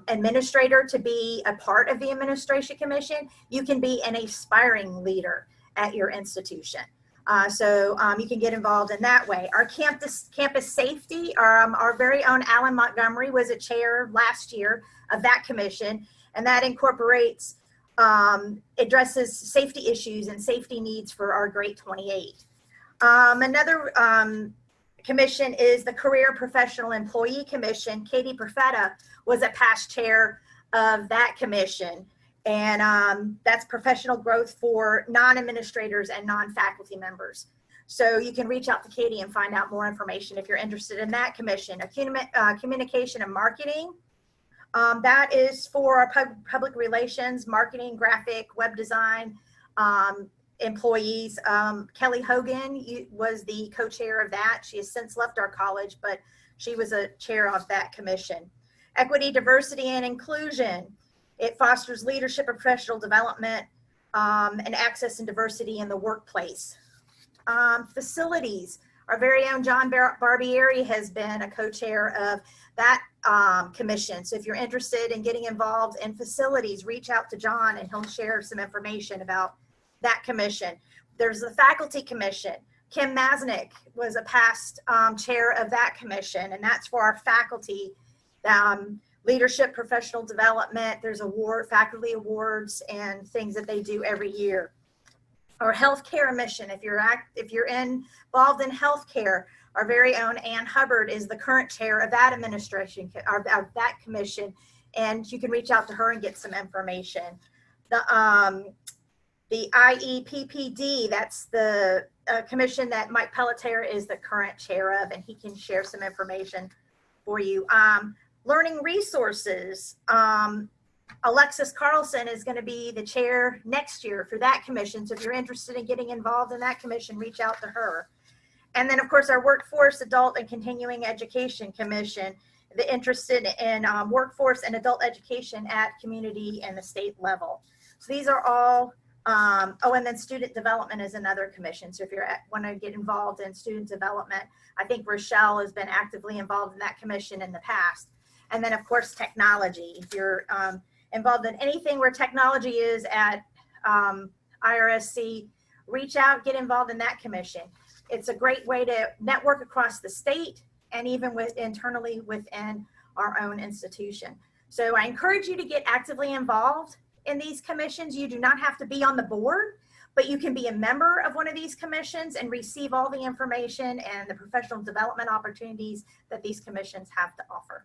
administrator to be a part of the Administration Commission. You can be an aspiring leader at your institution. So you can get involved in that way. Our campus safety, our very own Alan Montgomery was a chair last year of that commission, and that incorporates, addresses safety issues and safety needs for our great 28. Another commission is the Career Professional Employee Commission. Katie Perfetta was a past chair of that commission. And that's professional growth for non-administrators and non-faculty members. So you can reach out to Katie and find out more information if you're interested in that commission. Communication and marketing, that is for our public relations, marketing, graphic, web design employees. Kelly Hogan was the co-chair of that. She has since left our college, but she was a chair of that commission. Equity, diversity, and inclusion. It fosters leadership and professional development and access and diversity in the workplace. Facilities, our very own John Barbieri has been a co-chair of that commission. So if you're interested in getting involved in facilities, reach out to John and he'll share some information about that commission. There's the Faculty Commission. Kim Masnick was a past chair of that commission, and that's for our faculty. Leadership, professional development. There's faculty awards and things that they do every year. Our healthcare mission, if you're involved in healthcare, our very own Ann Hubbard is the current chair of that administration, of that commission, and you can reach out to her and get some information. The IEPPD, that's the commission that Mike Pelletier is the current chair of, and he can share some information for you. Learning resources, Alexis Carlson is going to be the chair next year for that commission. So if you're interested in getting involved in that commission, reach out to her. And then of course our Workforce, Adult, and Continuing Education Commission, the interested in workforce and adult education at community and the state level. So these are all, and then Student Development is another commission. So if you want to get involved in student development, I think Rochelle has been actively involved in that commission in the past. And then of course, technology. If you're involved in anything where technology is at IRSC, reach out, get involved in that commission. It's a great way to network across the state and even internally within our own institution. So I encourage you to get actively involved in these commissions. You do not have to be on the board, but you can be a member of one of these commissions and receive all the information and the professional development opportunities that these commissions have to offer.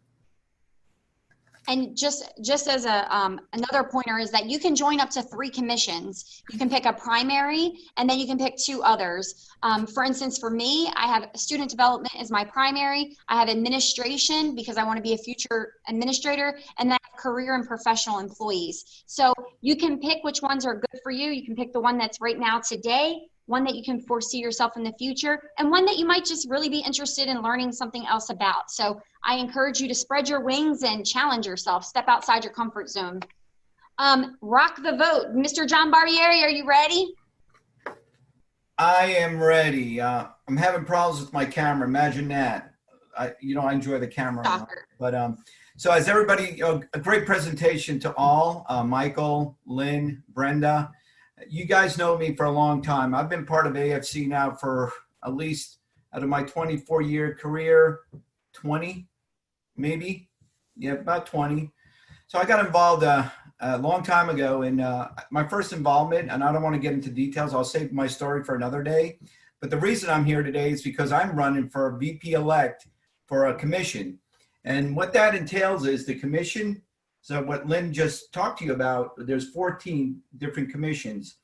And just as a another pointer is that you can join up to 3 commissions. You can pick a primary, and then you can pick 2 others. For instance, for me, I have student development as my primary. I have administration because I want to be a future administrator, and then I have career and professional employees. So you can pick which ones are good for you. You can pick the one that's right now today, one that you can foresee yourself in the future, and one that you might just really be interested in learning something else about. So I encourage you to spread your wings and challenge yourself. Step outside your comfort zone. Rock the vote. Mr. John Barbieri, are you ready? I am ready. I'm having problems with my camera. Imagine that. I enjoy the camera. Shocker. But so as everybody, a great presentation to all. Michael, Lynn, Brenda. You guys know me for a long time. I've been part of AFC now for at least out of my 24-year career, 20, maybe. Yeah, about 20. So I got involved a long time ago in my first involvement, and I don't want to get into details. I'll save my story for another day. But the reason I'm here today is because I'm running for a VP-elect for a commission. And what that entails is the commission. So what Lynn just talked to you about, there's 14 different commissions.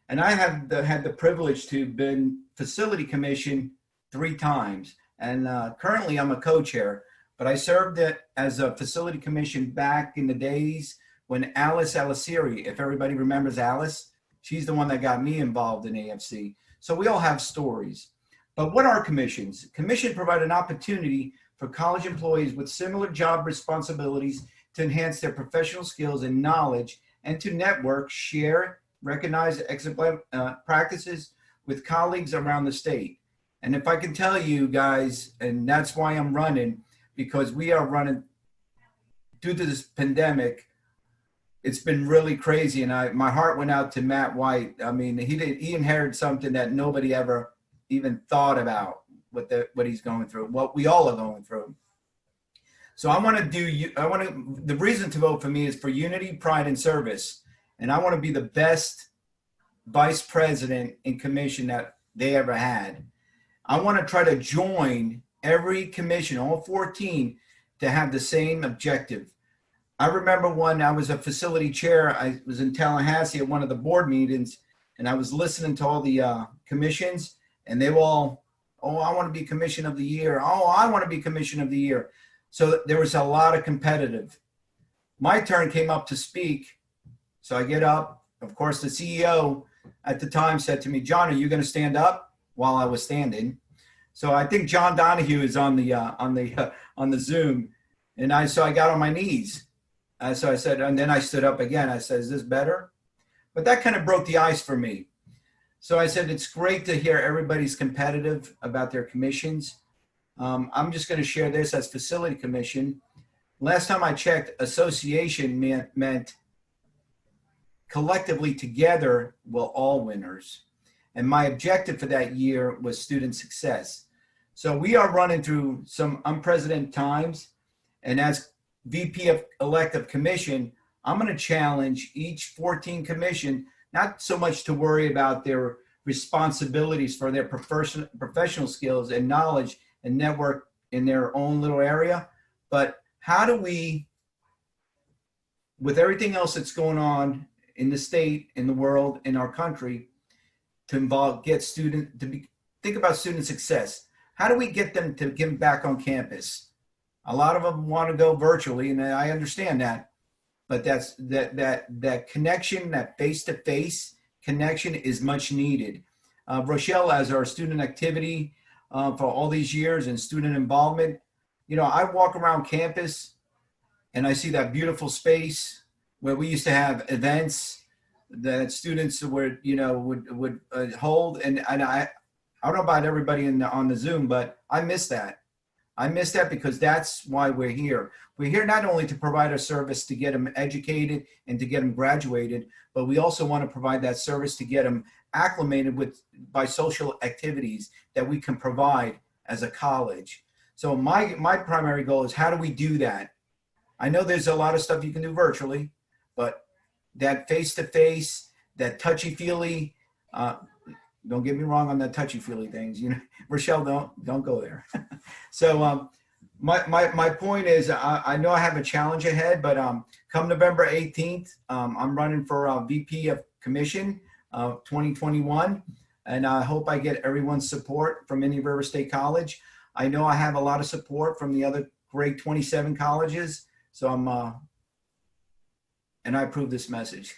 And I have had the privilege to been facility commission 3 times. And currently I'm a co-chair, but I served as a facility commission back in the days when Alice Aliceri, if everybody remembers Alice, she's the one that got me involved in AFC. So we all have stories. But what are commissions? Commission provide an opportunity for college employees with similar job responsibilities to enhance their professional skills and knowledge, and to network, share, recognize excellent practices with colleagues around the state. And if I can tell you guys, and that's why I'm running, because we are running due to this pandemic, it's been really crazy. And my heart went out to Matt White. I mean, he inherited something that nobody ever even thought about, what he's going through, what we all are going through. So the reason to vote for me is for unity, pride, and service. And I want to be the best vice president in commission that they ever had. I want to try to join every commission, all 14, to have the same objective. I remember when I was a facility chair, I was in Tallahassee at one of the board meetings, and I was listening to all the commissions, and they were all, oh, I want to be commission of the year. Oh, I want to be commission of the year. So there was a lot of competitive. My turn came up to speak. So I get up. Of course, the CEO at the time said to me, John, are you going to stand up? While I was standing. So I think John Donahue is on the Zoom. And so I got on my knees. So I said, and then I stood up again. I said, is this better? But that kind of broke the ice for me. So I said, it's great to hear everybody's competitive about their commissions. I'm just going to share this as facility commission. Last time I checked, association meant collectively together we're all winners. And my objective for that year was student success. So we are running through some unprecedented times. And as VP of elective commission, I'm going to challenge each 14 commission, not so much to worry about their responsibilities for their professional skills and knowledge and network in their own little area, but how do we, with everything else that's going on in the state, in the world, in our country, think about student success. How do we get them to get back on campus? A lot of them want to go virtually, and I understand that, but that connection, that face-to-face connection is much needed. Rochelle, as our student activity for all these years and student involvement, I walk around campus and I see that beautiful space where we used to have events that students would hold, and I don't know about everybody on the Zoom, but I miss that. I miss that because that's why we're here. We're here not only to provide a service to get them educated and to get them graduated, but we also want to provide that service to get them acclimated by social activities that we can provide as a college. So my primary goal is, how do we do that? I know there's a lot of stuff you can do virtually, but that face-to-face, that touchy-feely, don't get me wrong on the touchy-feely things. You know, Rochelle, don't go there. So my point is, I know I have a challenge ahead, but come November 18th, I'm running for VP of Commission 2021, and I hope I get everyone's support from Indian River State College. I know I have a lot of support from the other great 27 colleges, so and I approve this message.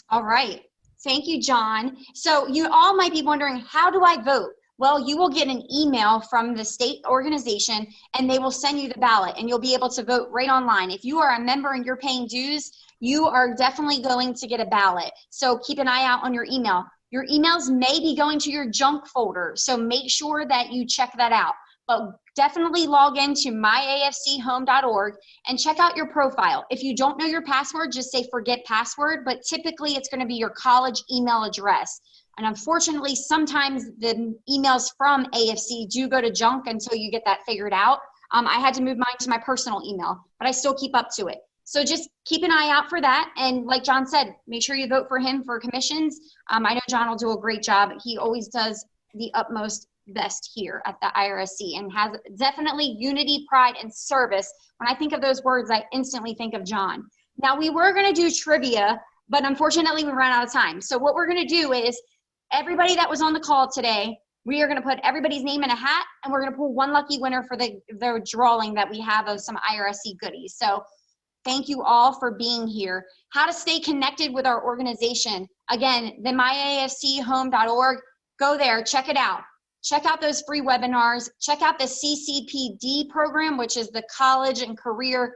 All right. Thank you, John. So you all might be wondering, how do I vote? Well, you will get an email from the state organization and they will send you the ballot and you'll be able to vote right online. If you are a member and you're paying dues, you are definitely going to get a ballot. So keep an eye out on your email. Your emails may be going to your junk folder, so make sure that you check that out. But definitely log into myafchome.org and check out your profile. If you don't know your password, just say forget password, but typically it's going to be your college email address. And unfortunately, sometimes the emails from AFC do go to junk until you get that figured out. I had to move mine to my personal email, but I still keep up to it. So just keep an eye out for that. And like John said, make sure you vote for him for commissions. I know John will do a great job. He always does the utmost best here at the IRSC and has definitely unity, pride, and service. When I think of those words, I instantly think of John. Now, we were going to do trivia, but unfortunately we ran out of time. So what we're going to do is everybody that was on the call today, we are going to put everybody's name in a hat and we're going to pull one lucky winner for the drawing that we have of some IRSC goodies. So thank you all for being here. How to stay connected with our organization. Again, the myafchome.org. Go there, check it out. Check out those free webinars. Check out the CCPD program, which is the College and Career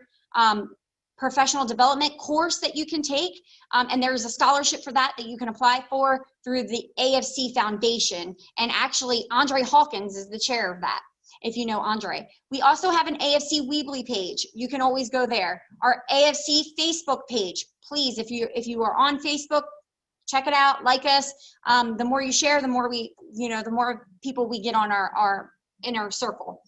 Professional Development course that you can take. And there's a scholarship for that you can apply for through the AFC Foundation. And actually, Andre Hawkins is the chair of that, if you know Andre. We also have an AFC Weebly page. You can always go there. Our AFC Facebook page. Please, if you are on Facebook, check it out, like us. The more you share, the more the more people we get on our inner circle.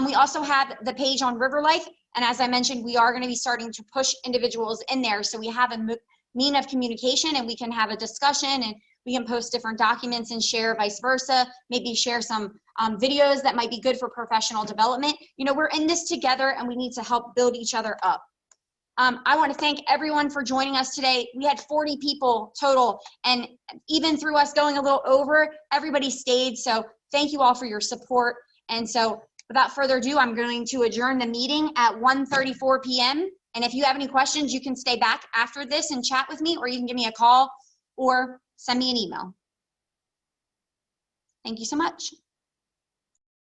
We also have the page on River Life, and as I mentioned, we are going to be starting to push individuals in there, so we have a mean of communication, and we can have a discussion, and we can post different documents and share vice versa. Maybe share some videos that might be good for professional development. You know, we're in this together, and we need to help build each other up. I want to thank everyone for joining us today. We had 40 people total, and even through us going a little over, everybody stayed. So thank you all for your support. And so without further ado, I'm going to adjourn the meeting at 1:34 p.m. And if you have any questions, you can stay back after this and chat with me, or you can give me a call or send me an email. Thank you so much.